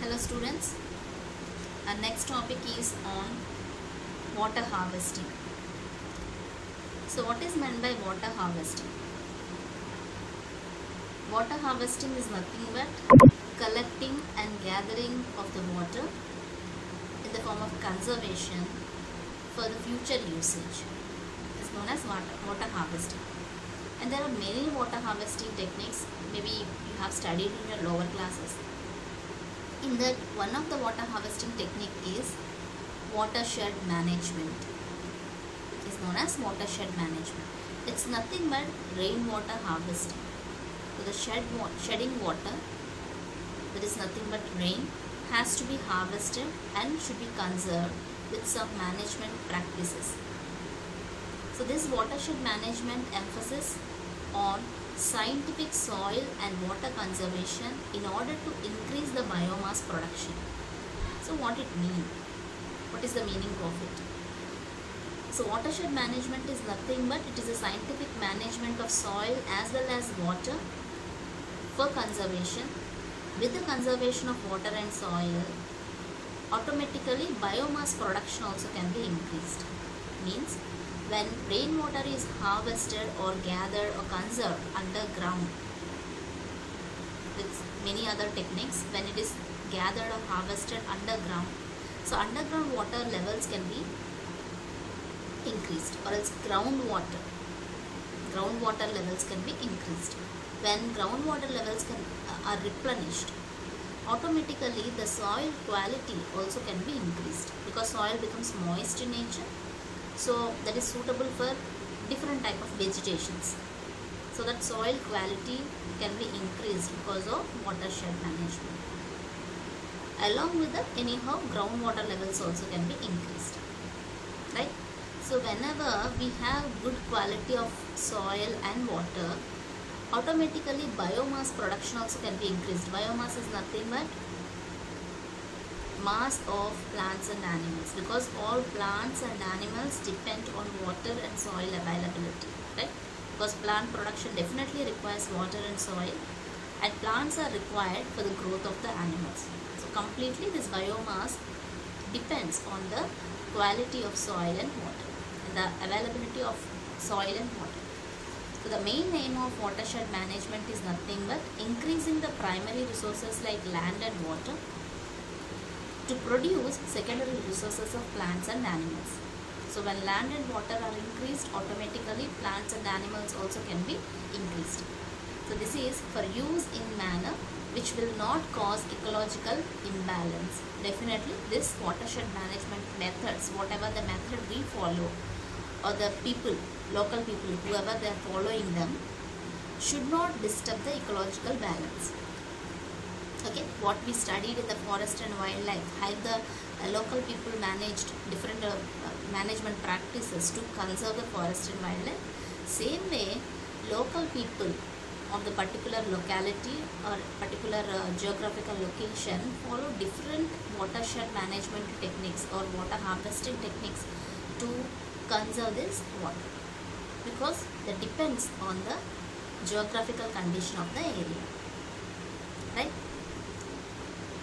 Hello students, our next topic is on water harvesting. So what is meant by water harvesting? Water harvesting is nothing but collecting and gathering of the water in the form of conservation for the future usage. It is known as water harvesting. And there are many water harvesting techniques, maybe you have studied in your lower classes. In that, one of the water harvesting technique is watershed management. It is known as watershed management. It's nothing but rainwater harvesting. So the shedding water, that is nothing but rain, has to be harvested and should be conserved with some management practices. So this watershed management emphasis on scientific soil and water conservation in order to increase the biomass production. So what it means? What is the meaning of it? So watershed management is nothing but it is a scientific management of soil as well as water for conservation. With the conservation of water and soil, automatically biomass production also can be increased. Means when rainwater is harvested or gathered or conserved underground with many other techniques, when it is gathered or harvested underground, so underground water levels can be increased, or else groundwater levels can be increased. When groundwater levels are replenished, automatically the soil quality also can be increased because soil becomes moist in nature. So that is suitable for different type of vegetations. So that soil quality can be increased because of watershed management. Along with that, anyhow, groundwater levels also can be increased. Right? So whenever we have good quality of soil and water, automatically biomass production also can be increased. Biomass is nothing but mass of plants and animals, because all plants and animals depend on water and soil availability, right? Because plant production definitely requires water and soil, and plants are required for the growth of the animals. So completely this biomass depends on the quality of soil and water and the availability of soil and water. So the main aim of watershed management is nothing but increasing the primary resources like land and water to produce secondary resources of plants and animals. So when land and water are increased, automatically plants and animals also can be increased. So this is for use in manner which will not cause ecological imbalance. Definitely this watershed management methods, whatever the method we follow, or the people, local people, whoever they are following them, should not disturb the ecological balance. Okay, what we studied in the forest and wildlife, how the local people managed different management practices to conserve the forest and wildlife. Same way, local people of the particular locality or particular geographical location follow different watershed management techniques or water harvesting techniques to conserve this water, because that depends on the geographical condition of the area, right?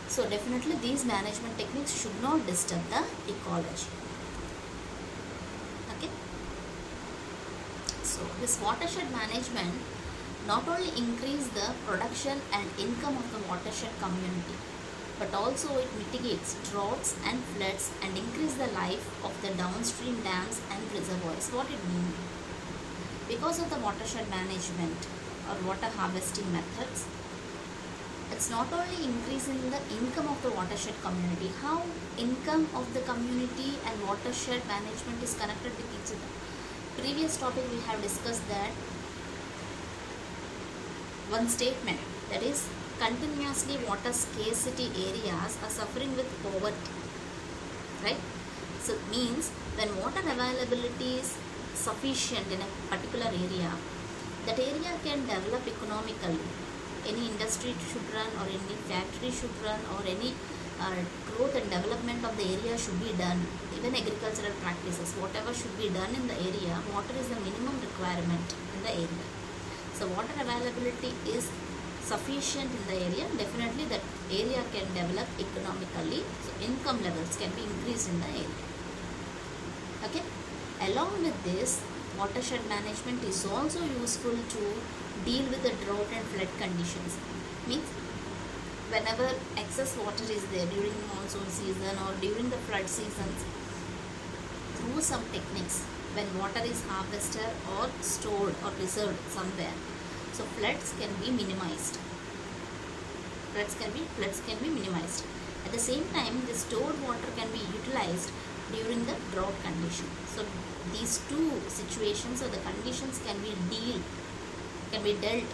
So definitely these management techniques should not disturb the ecology. Okay. So this watershed management not only increase the production and income of the watershed community, but also it mitigates droughts and floods and increase the life of the downstream dams and reservoirs. What it means? Because of the watershed management or water harvesting methods, it's not only increasing the income of the watershed community. How income of the community and watershed management is connected with each other? Previous topic we have discussed that one statement, that is continuously water scarcity areas are suffering with poverty, right? So it means when water availability is sufficient in a particular area, that area can develop economically. Any industry should run, or any factory should run, or any growth and development of the area should be done. Even agricultural practices, whatever should be done in the area, water is the minimum requirement in the area. So water availability is sufficient in the area, definitely that area can develop economically. So income levels can be increased in the area. Okay. Along with this, watershed management is also useful to deal with the drought and flood conditions. Means whenever excess water is there during monsoon season or during the flood seasons, through some techniques, when water is harvested or stored or reserved somewhere, so floods can be minimized. Floods can be minimized. At the same time, the stored water can be utilized during the drought condition. So these two situations or the conditions can be dealt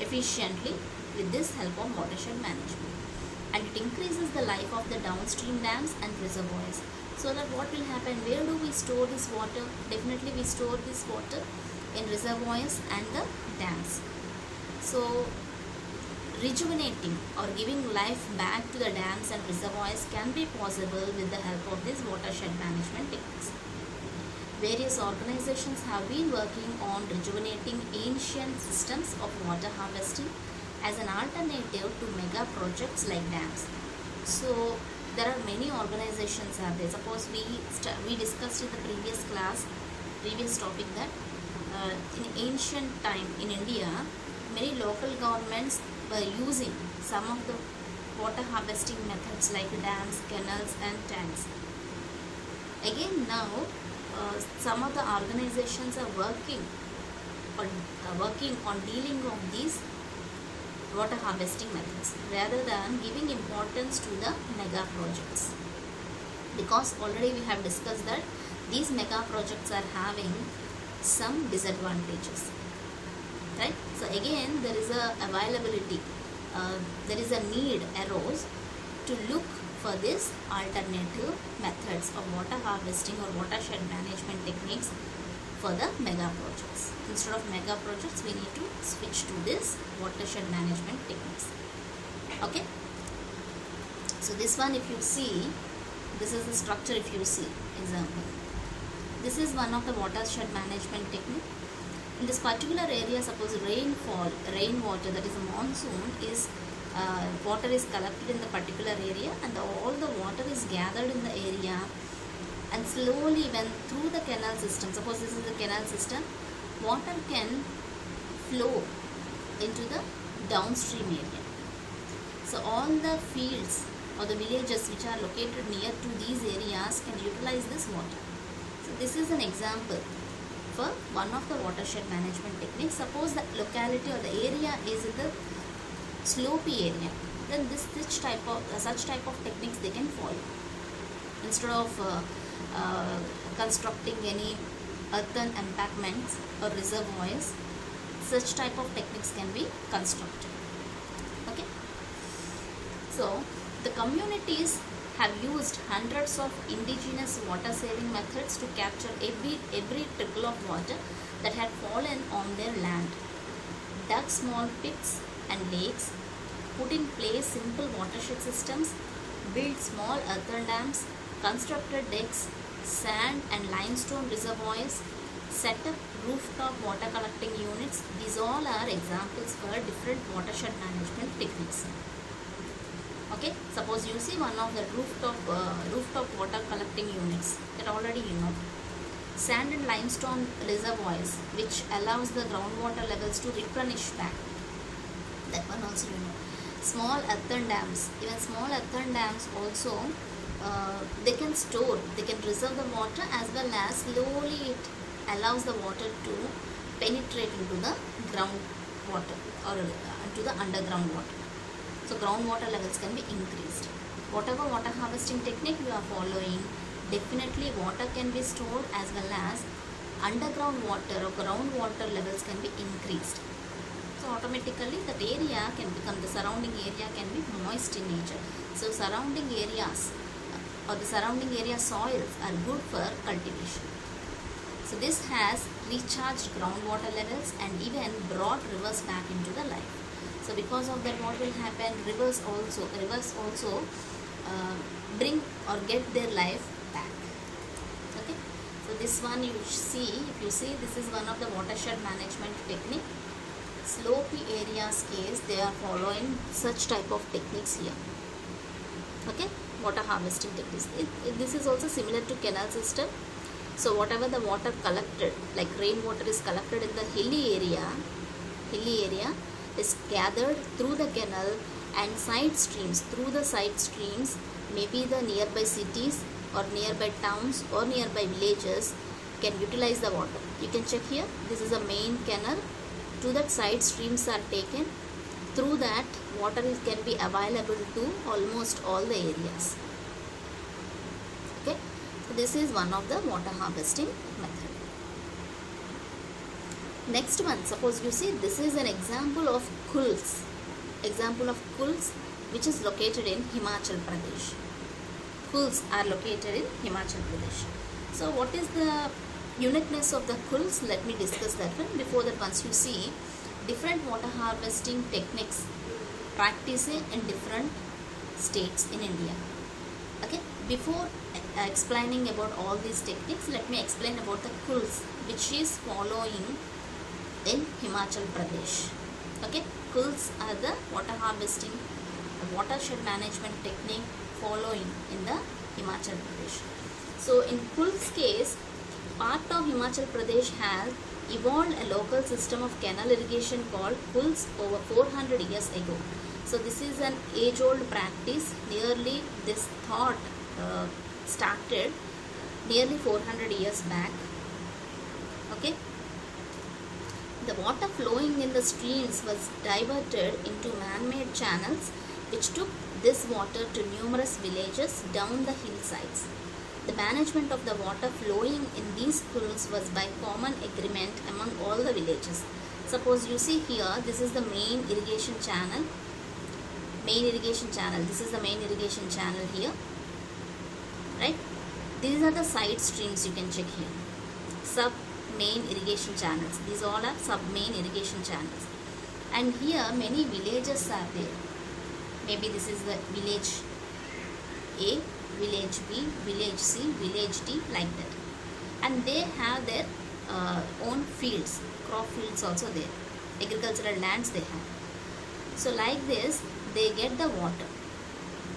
efficiently with this help of watershed management. And it increases the life of the downstream dams and reservoirs. So that what will happen, where do we store this water? Definitely we store this water in reservoirs and the dams. So rejuvenating or giving life back to the dams and reservoirs can be possible with the help of these watershed management techniques. Various organizations have been working on rejuvenating ancient systems of water harvesting as an alternative to mega projects like dams. So there are many organizations out there. Suppose we discussed in the previous topic that in ancient time in India, many local governments were using some of the water harvesting methods like dams, canals and tanks. Again now, some of the organizations are working on dealing of these water harvesting methods rather than giving importance to the mega projects, because already we have discussed that these mega projects are having some disadvantages, right? So again there is a availability, there is a need arose to look for this alternative methods of water harvesting or watershed management techniques for the mega projects. Instead of mega projects, we need to switch to this watershed management techniques. Okay. So this one, if you see, this is the structure. If you see example, this is one of the watershed management technique. In this particular area, suppose rainwater, that is a monsoon, is water is collected in the particular area, and all the water is gathered in the area, and slowly when through the canal system, suppose this is the canal system, water can flow into the downstream area. So all the fields or the villages which are located near to these areas can utilize this water. So this is an example for one of the watershed management techniques. Suppose the locality or the area is in the slopey area, then such type of techniques they can follow. Instead of constructing any earthen embankments or reservoirs, such type of techniques can be constructed. Okay. So the communities have used hundreds of indigenous water saving methods to capture every trickle of water that had fallen on their land, dug small pits and lakes, put in place simple watershed systems, built small earthen dams, constructed decks, sand and limestone reservoirs, set up rooftop water collecting units. These all are examples for different watershed management techniques. Okay, suppose you see one of the rooftop water collecting units, that already you know. Sand and limestone reservoirs, which allows the groundwater levels to replenish back. That one also you know. Small earthen dams, even small earthen dams also, they can reserve the water, as well as slowly it allows the water to penetrate into the groundwater or into the underground water. So groundwater levels can be increased. Whatever water harvesting technique you are following, definitely water can be stored, as well as underground water or groundwater levels can be increased. So automatically that area can become, the surrounding area can be moist in nature. So surrounding areas or the surrounding area soils are good for cultivation. So this has recharged groundwater levels and even brought rivers back into the life. So because of that, what will happen? Rivers also bring or get their life back. Okay. So this one you see, if you see, this is one of the watershed management technique. slopy areas case, they are following such type of techniques here. Okay, water harvesting techniques. This is also similar to canal system. So whatever the water collected, like rainwater is collected in the hilly area is gathered through the canal and side streams, maybe the nearby cities or nearby towns or nearby villages can utilize the water. You can check here, this is a main canal. To that side streams are taken. Through that water can be available to almost all the areas. Okay, so this is one of the water harvesting method. Next one, suppose you see, this is an example of Khulls. Which is located in Himachal Pradesh. Khulls are located in Himachal Pradesh. So what is the uniqueness of the Khulls? Let me discuss that one. Before that, once you see different water harvesting techniques practiced in different states in India. Okay, before explaining about all these techniques, let me explain about the Khulls which is following in Himachal Pradesh. Okay, Khulls are the water harvesting, watershed management technique following in the Himachal Pradesh. So in Khulls case, part of Himachal Pradesh has evolved a local system of canal irrigation called Khulls over 400 years ago. So this is an age-old practice. Nearly this thought started nearly 400 years back. Okay. The water flowing in the streams was diverted into man-made channels which took this water to numerous villages down the hillsides. The management of the water flowing in these Khulls was by common agreement among all the villages. Suppose you see here, this is the main irrigation channel. This is the main irrigation channel here. Right? These are the side streams you can check here. Sub-main irrigation channels. These all are sub-main irrigation channels. And here many villages are there. Maybe this is the village A, village B, village C, village D, like that. And they have their own fields, crop fields also there. Agricultural lands they have. So like this, they get the water.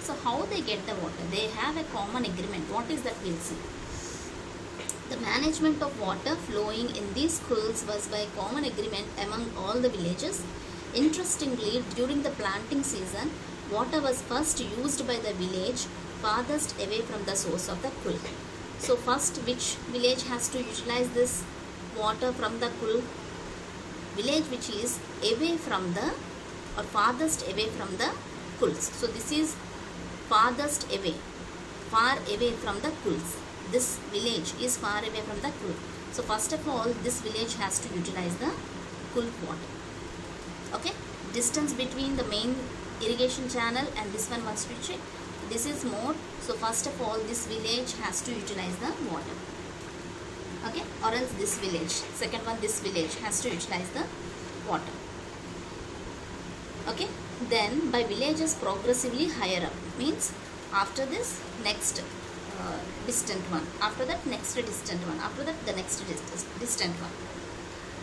So how they get the water? They have a common agreement. What is that? We'll see. The management of water flowing in these Khulls was by common agreement among all the villages. Interestingly, during the planting season, water was first used by the village farthest away from the source of the Khull. So first, which village has to utilize this water from the Khull? Village which is away from the or farthest away from the Khulls. So this is farthest away, far away from the Khulls. This village is far away from the Khull. So first of all, this village has to utilize the Khull water. Okay, distance between the main irrigation channel and this one must be checked. This is more. So first of all, this village has to utilize the water. Okay, or else this village, second one, this village has to utilize the water. Okay, then by villages progressively higher up, means after this next distant one, after that next distant one, after that the next distant one.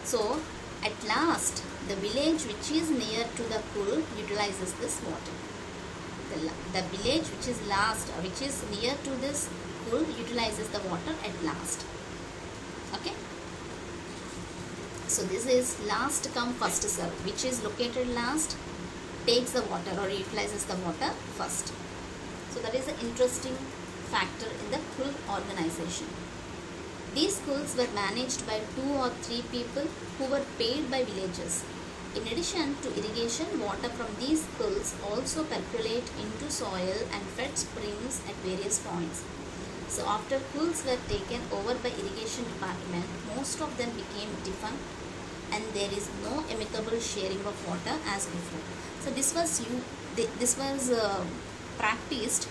So at last the village which is near to the Khull utilizes this water. The village which is last, which is near to this Khull utilizes the water at last. Okay. So this is last come first serve, which is located last takes the water or utilizes the water first. So that is an interesting factor in the Khull organization. These Khulls were managed by 2 or 3 people who were paid by villagers. In addition to irrigation, water from these Khulls also percolate into soil and fed springs at various points. So after Khulls were taken over by irrigation department, most of them became defunct and there is no amicable sharing of water as before. So this was practiced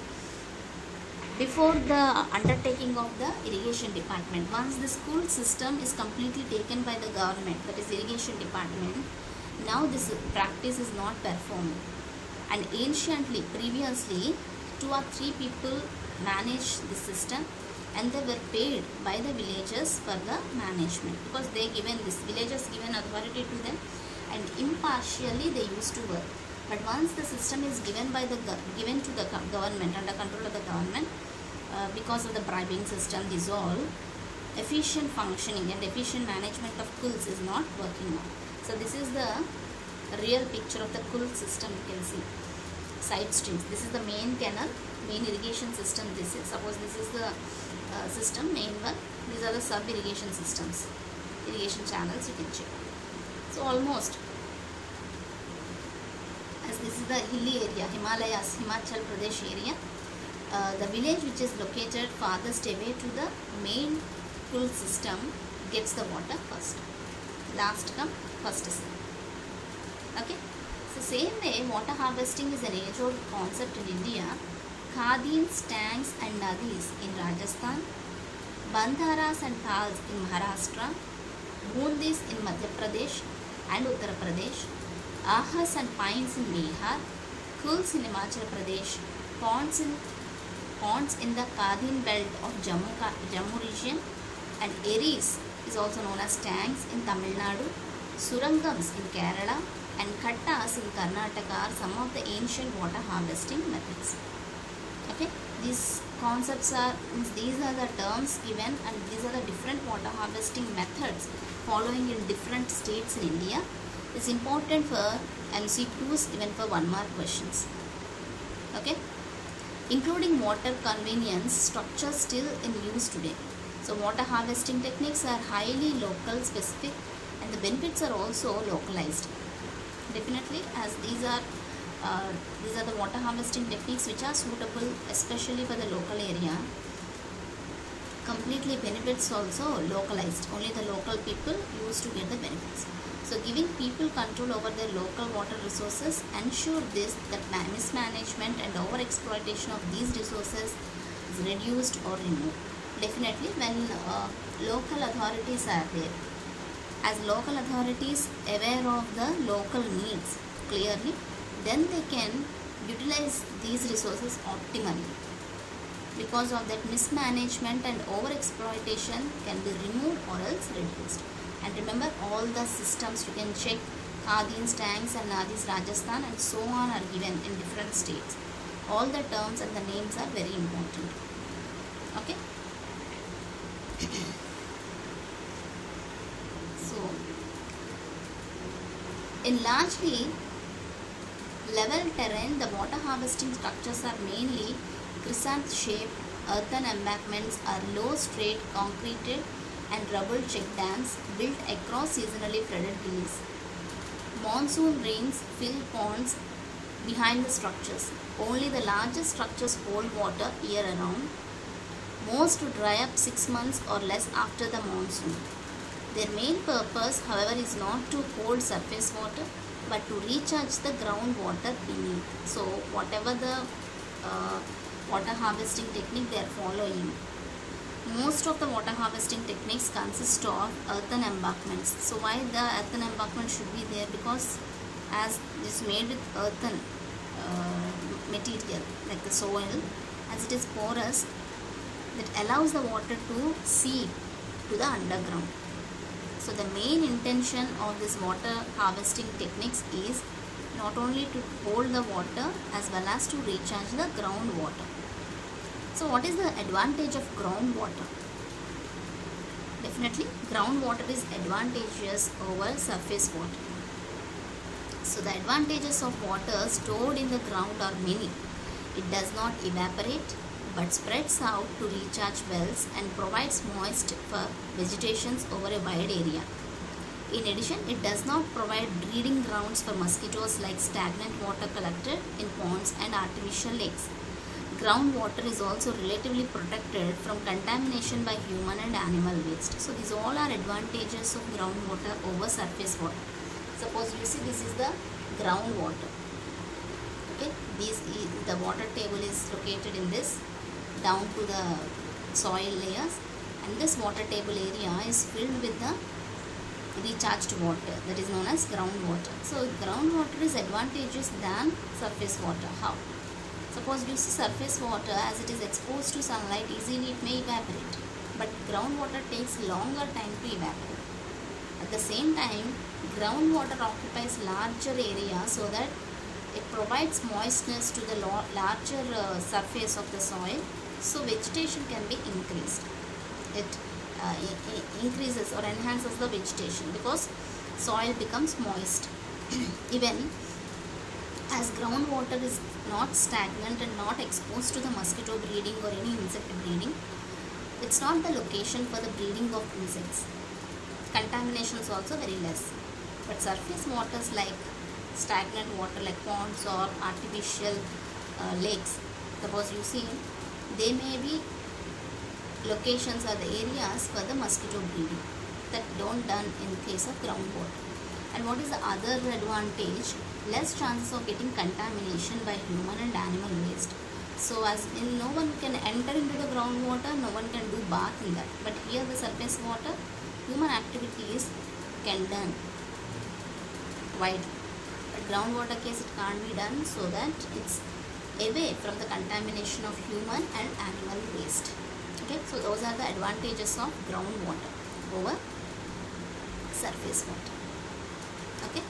before the undertaking of the irrigation department. Once the school system is completely taken by the government, that is irrigation department, now this practice is not performed. And anciently, previously, 2 or 3 people managed the system and they were paid by the villagers for the management, because they given this villagers given authority to them and impartially they used to work. But once the system is given to the government, under control of the government, because of the bribing system, this all efficient functioning and efficient management of kulls is not working now. So this is the real picture of the kull system. You can see side streams. This is the main canal, main irrigation system. This is, suppose this is the system, main one. These are the sub irrigation systems, irrigation channels, you can check. So almost, as this is the hilly area, Himalayas, Himachal Pradesh area, the village which is located farthest away to the main kull system gets the water first. Last come, first is. Okay. So same way, water harvesting is an age-old concept in India. Khadins, tanks and nadis in Rajasthan, Bandharas and Thals in Maharashtra, Bundis in Madhya Pradesh and Uttar Pradesh, Ahas and pines in Bihar, kulls in Himachal Pradesh, ponds in the Khadin belt of Jammu region, and eris is also known as tanks in Tamil Nadu, surangams in Kerala, and kattas in Karnataka are some of the ancient water harvesting methods. Okay, these concepts are, these are the terms given, and these are the different water harvesting methods following in different states in India. It's important for MCQs, even for 1 mark questions. Okay, including water convenience structures still in use today. So water harvesting techniques are highly local specific, and the benefits are also localized. Definitely, as these are the water harvesting techniques which are suitable especially for the local area. Completely benefits also localized. Only the local people used to get the benefits. So giving people control over their local water resources ensure that mismanagement and over exploitation of these resources is reduced or removed. Definitely, when local authorities are there, as local authorities aware of the local needs clearly, then they can utilize these resources optimally. Because of that, mismanagement and over exploitation can be removed or else reduced. And remember, all the systems you can check, Khadins, tanks and nadis, Rajasthan and so on are given in different states. All the terms and the names are very important. Okay. So, in largely level terrain, the water harvesting structures are mainly crescent-shaped earthen embankments are low, straight, concreted and rubble check dams built across seasonally flooded hills. Monsoon rains fill ponds behind the structures. Only the largest structures hold water year-round. Most dry up 6 months or less after the monsoon. Their main purpose, however, is not to hold surface water but to recharge the groundwater beneath. So, whatever the water harvesting technique they are following, most of the water harvesting techniques consist of earthen embankments. So, why the earthen embankment should be there? Because as it is made with earthen material like the soil, as it is porous, that allows the water to seep to the underground. So the main intention of this water harvesting techniques is not only to hold the water as well as to recharge the groundwater. So what is the advantage of groundwater? Definitely groundwater is advantageous over surface water. So the advantages of water stored in the ground are many. It does not evaporate but spreads out to recharge wells and provides moist for vegetations over a wide area. In addition, it does not provide breeding grounds for mosquitoes like stagnant water collected in ponds and artificial lakes. Groundwater is also relatively protected from contamination by human and animal waste. So these all are advantages of groundwater over surface water. Suppose you see this is the groundwater. Okay, the water table is located in this down to the soil layers, and this water table area is filled with the recharged water that is known as groundwater. So groundwater is advantageous than surface water. How? Suppose you see surface water, as it is exposed to sunlight, easily it may evaporate, but groundwater takes longer time to evaporate. At the same time, groundwater occupies larger area so that it provides moistness to the larger surface of the soil, so vegetation can be increased. It increases or enhances the vegetation because soil becomes moist. Even as groundwater is not stagnant and not exposed to the mosquito breeding or any insect breeding, it's not the location for the breeding of insects. Contamination is also very less. But surface waters like stagnant water like ponds or artificial lakes, suppose you see, they may be locations or the areas for the mosquito breeding that don't done in case of groundwater. And what is the other advantage? Less chances of getting contamination by human and animal waste. So as in, no one can enter into the groundwater, no one can do bath in that. But here the surface water, human activities can done widely. But groundwater case it can't be done, so that it's away from the contamination of human and animal waste. Okay, so those are the advantages of groundwater over surface water. Okay,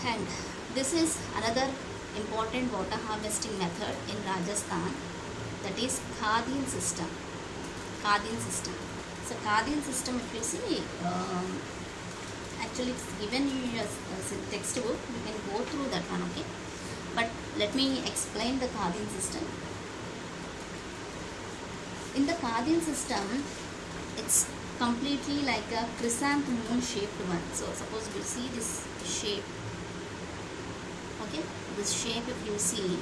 and this is another important water harvesting method in Rajasthan, that is Khadin system. Khadin system. So Khadin system, if you see, actually it's given in your textbook, you can go through that one, okay. But let me explain the Khadin system. In the Khadin system, it's completely like a chrysanthemum shaped one. So suppose you see this shape, okay, this shape if you see,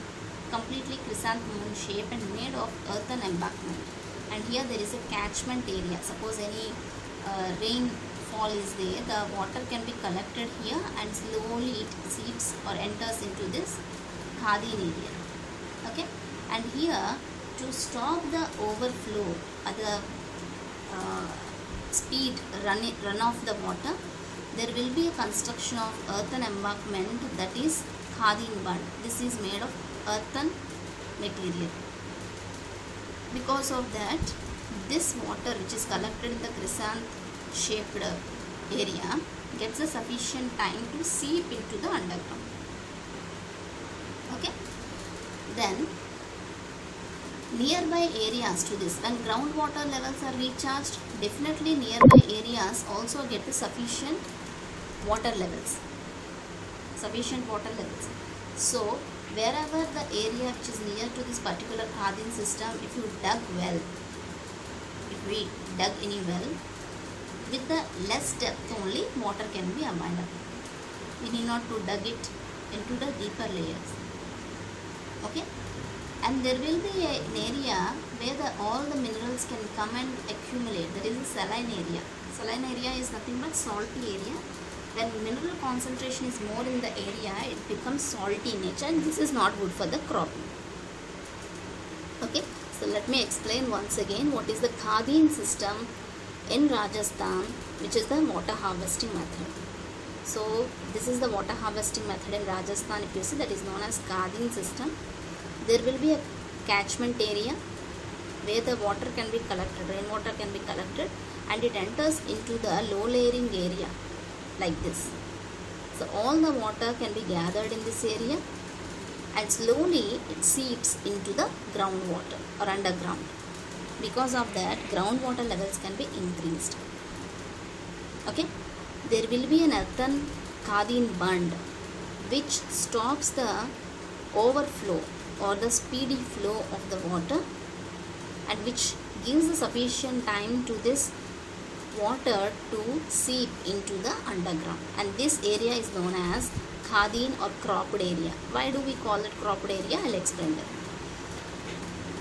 completely chrysanthemum shape and made of earthen embankment. And here there is a catchment area. Suppose any rainfall is there, the water can be collected here and slowly it seeps or enters into this Khadin area. Okay, and here to stop the overflow or the speed run of the water, there will be a construction of earthen embankment, that is Khadin bund. This is made of earthen material. Because of that, this water which is collected in the chrysanth shaped area gets a sufficient time to seep into the underground. Okay, then nearby areas to this, when groundwater levels are recharged, definitely nearby areas also get the sufficient water levels. So wherever the area which is near to this particular Khadin system, if you dug well, if we dug any well, with the less depth only water can be available. We need not to dug it into the deeper layers. Okay, and there will be an area where all the minerals can come and accumulate. There is a saline area. Saline area is nothing but salty area. When mineral concentration is more in the area, it becomes salty in nature, and this is not good for the cropping. Okay, so let me explain once again what is the Khadin system in Rajasthan, which is the water harvesting method. So this is the water harvesting method in Rajasthan. If you see, that is known as Khadin system. There will be a catchment area where the water can be collected, rainwater can be collected, and it enters into the low layering area like this. So all the water can be gathered in this area and slowly it seeps into the groundwater or underground. Because of that, groundwater levels can be increased. Okay, there will be an earthen Khadin bund which stops the overflow or the speedy flow of the water, and which gives the sufficient time to this water to seep into the underground. And this area is known as Khadin or cropped area. Why do we call it cropped area? I'll explain that.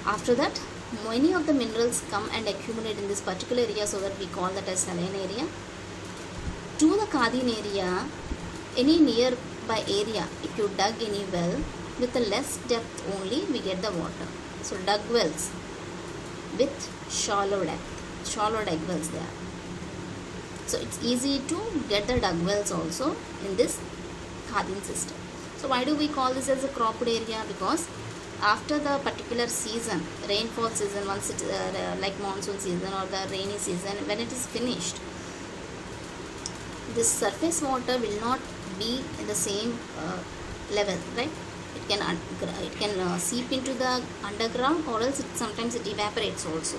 After that, many of the minerals come and accumulate in this particular area, so that we call that as saline area. To the Khadin area, any nearby area, if you dug any well, with a less depth only we get the water. So dug wells with shallow dug wells there. So it's easy to get the dug wells also in this Khadin system. So why do we call this as a cropped area? Because after the particular season, rainfall season, once it like monsoon season or the rainy season, when it is finished, this surface water will not be in the same level, right? It can seep into the underground, or else sometimes it evaporates also.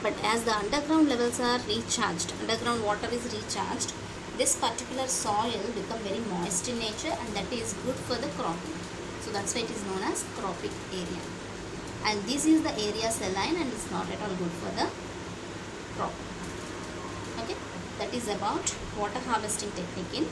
But as the underground levels are recharged, underground water is recharged, this particular soil become very moist in nature, and that is good for the cropping. So that's why it is known as cropping area. And this is the area saline, and it's not at all good for the crop. Okay, that is about water harvesting technique in